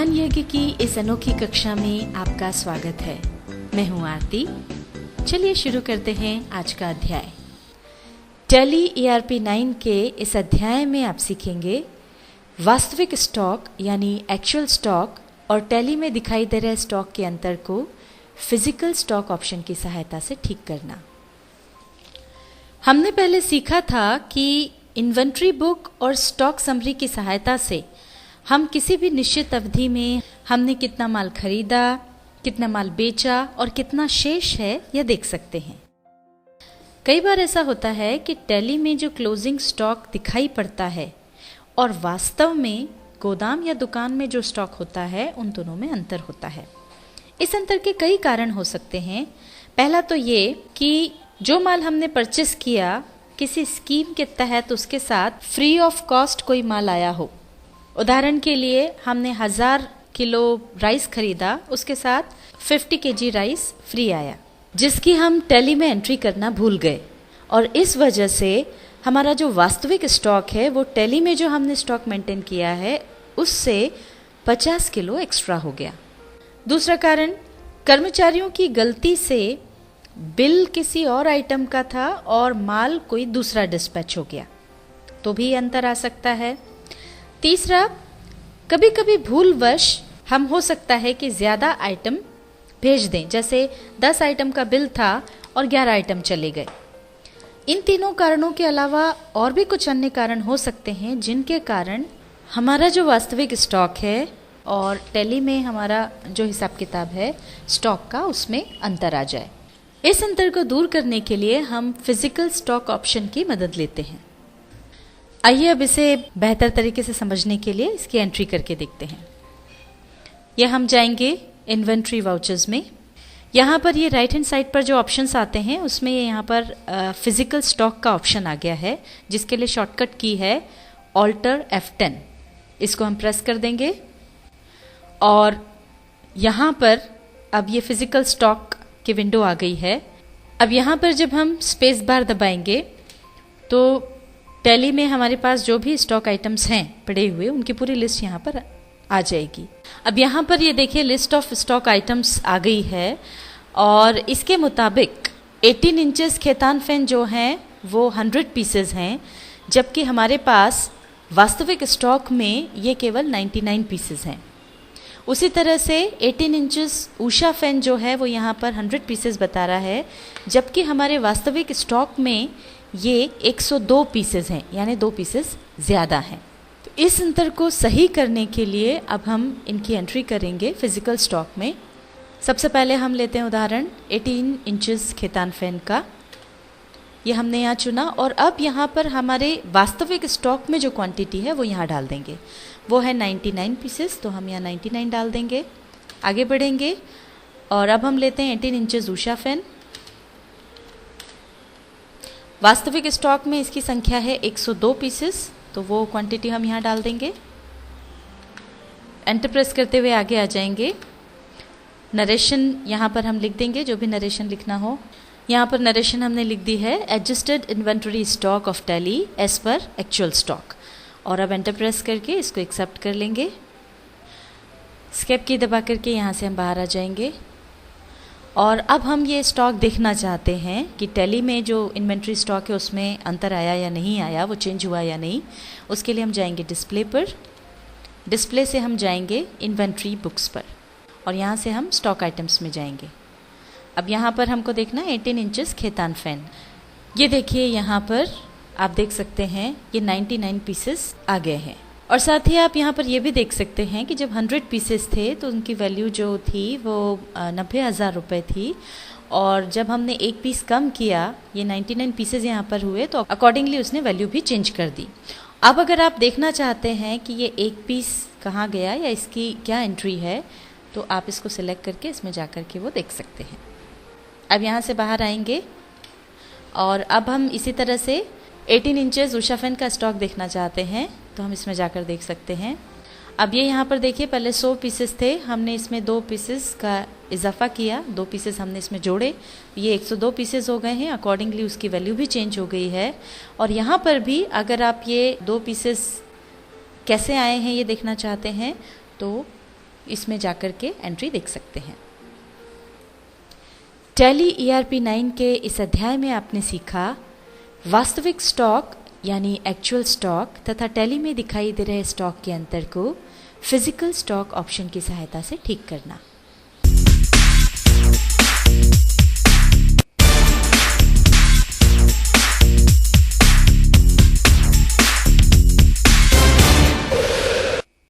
ज्ञान यज्ञ की इस अनोखी कक्षा में आपका स्वागत है। मैं हूं आरती। चलिए शुरू करते हैं आज का अध्याय। टैली ERP 9 के इस अध्याय में आप सीखेंगे वास्तविक स्टॉक यानी एक्चुअल स्टॉक और टैली में दिखाई दे रहे स्टॉक के अंतर को फिजिकल स्टॉक ऑप्शन की सहायता से ठीक करना। हमने पहले सीखा था कि इन्वेंट्री बुक और स्टॉक समरी की सहायता से हम किसी भी निश्चित अवधि में हमने कितना माल खरीदा, कितना माल बेचा और कितना शेष है यह देख सकते हैं। कई बार ऐसा होता है कि टैली में जो क्लोजिंग स्टॉक दिखाई पड़ता है और वास्तव में गोदाम या दुकान में जो स्टॉक होता है उन दोनों में अंतर होता है। इस अंतर के कई कारण हो सकते हैं। पहला तो ये कि जो माल हमने परचेस किया किसी स्कीम के तहत उसके साथ फ्री ऑफ कॉस्ट कोई माल आया हो। उदाहरण के लिए हमने 1000 किलो राइस खरीदा, उसके साथ 50 kg राइस फ्री आया जिसकी हम टैली में एंट्री करना भूल गए और इस वजह से हमारा जो वास्तविक स्टॉक है वो टैली में जो हमने स्टॉक मेंटेन किया है उससे 50 किलो एक्स्ट्रा हो गया। दूसरा कारण, कर्मचारियों की गलती से बिल किसी और आइटम का था और माल कोई दूसरा डिस्पैच हो गया, तो भी अंतर आ सकता है। तीसरा, कभी कभी भूलवश हम हो सकता है कि ज़्यादा आइटम भेज दें, जैसे 10 आइटम का बिल था और 11 आइटम चले गए। इन तीनों कारणों के अलावा और भी कुछ अन्य कारण हो सकते हैं जिनके कारण हमारा जो वास्तविक स्टॉक है और टैली में हमारा जो हिसाब किताब है स्टॉक का उसमें अंतर आ जाए। इस अंतर को दूर करने के लिए हम फिजिकल स्टॉक ऑप्शन की मदद लेते हैं। आइए अब इसे बेहतर तरीके से समझने के लिए इसकी एंट्री करके देखते हैं। यह हम जाएंगे इन्वेंट्री वाउचर्स में। यहाँ पर ये राइट हैंड साइड पर जो ऑप्शंस आते हैं उसमें यहाँ पर फिजिकल स्टॉक का ऑप्शन आ गया है जिसके लिए शॉर्टकट की है ऑल्टर F10। इसको हम प्रेस कर देंगे और यहाँ पर अब ये फिजिकल स्टॉक की विंडो आ गई है। अब यहाँ पर जब हम स्पेस बार दबाएंगे तो टैली में हमारे पास जो भी स्टॉक आइटम्स हैं पड़े हुए उनकी पूरी लिस्ट यहाँ पर आ जाएगी। अब यहाँ पर ये देखिए लिस्ट ऑफ स्टॉक आइटम्स आ गई है और इसके मुताबिक 18 इंचेस खेतान फैन जो हैं वो 100 पीसेज हैं, जबकि हमारे पास वास्तविक स्टॉक में ये केवल 99 पीसेज हैं। उसी तरह से 18 इंचेस ऊषा फैन जो है वो यहाँ पर 100 पीसेज बता रहा है, जबकि हमारे वास्तविक स्टॉक में ये 102 पीसेज हैं, यानी 2 पीसेज ज़्यादा हैं। तो इस अंतर को सही करने के लिए अब हम इनकी एंट्री करेंगे फिजिकल स्टॉक में। सबसे पहले हम लेते हैं उदाहरण 18 इंचेस खेतान फैन का। ये हमने यहाँ चुना और अब यहाँ पर हमारे वास्तविक स्टॉक में जो क्वांटिटी है वो यहाँ डाल देंगे। वो है 99 पीसेस, तो हम यहाँ 99 डाल देंगे। आगे बढ़ेंगे और अब हम लेते हैं 18 इंचेस ऊषा फैन। वास्तविक स्टॉक में इसकी संख्या है 102 पीसेस, तो वो क्वांटिटी हम यहाँ डाल देंगे। एंटर प्रेस करते हुए आगे आ जाएंगे। नरेशन यहाँ पर हम लिख देंगे, जो भी नरेशन लिखना हो। यहाँ पर नरेशन हमने लिख दी है adjusted inventory stock of Tally as पर एक्चुअल स्टॉक, और अब एंटर प्रेस करके इसको एक्सेप्ट कर लेंगे। स्केप की दबा करके यहाँ से हम बाहर आ जाएंगे और अब हम ये स्टॉक देखना चाहते हैं कि टैली में जो इन्वेंट्री स्टॉक है उसमें अंतर आया या नहीं आया, वो चेंज हुआ या नहीं। उसके लिए हम जाएंगे डिस्प्ले पर। डिस्प्ले से हम जाएंगे इन्वेंट्री बुक्स पर और यहाँ से हम स्टॉक आइटम्स में जाएंगे। अब यहाँ पर हमको देखना है 18 इंचेस खेतान फैन। ये देखिए यहाँ पर आप देख सकते हैं ये 99 पीसेस आ गए हैं। और साथ ही आप यहाँ पर ये भी देख सकते हैं कि जब 100 पीसेस थे तो उनकी वैल्यू जो थी वो 90,000 रुपये थी, और जब हमने एक पीस कम किया, ये 99 पीसेस यहाँ पर हुए, तो अकॉर्डिंगली उसने वैल्यू भी चेंज कर दी। अब अगर आप देखना चाहते हैं कि ये एक पीस कहाँ गया या इसकी क्या एंट्री है, तो आप इसको सिलेक्ट करके इसमें जा कर के वो देख सकते हैं। अब यहाँ से बाहर आएंगे और अब हम इसी तरह से 18 इंचेस ऊषा फैन का स्टॉक देखना चाहते हैं, तो हम इसमें जाकर देख सकते हैं। अब ये यहाँ पर देखिए पहले 100 पीसेस थे, हमने इसमें 2 पीसेस का इजाफा किया, 2 पीसेस हमने इसमें जोड़े, ये 102 पीसेस हो गए हैं। अकॉर्डिंगली उसकी वैल्यू भी चेंज हो गई है। और यहाँ पर भी अगर आप ये 2 पीसेस कैसे आए हैं ये देखना चाहते हैं, तो इसमें जाकर के एंट्री देख सकते हैं। टैली ERP 9 के इस अध्याय में आपने सीखा वास्तविक स्टॉक यानी एक्चुअल स्टॉक तथा टैली में दिखाई दे रहे स्टॉक के अंतर को फिजिकल स्टॉक ऑप्शन की सहायता से ठीक करना।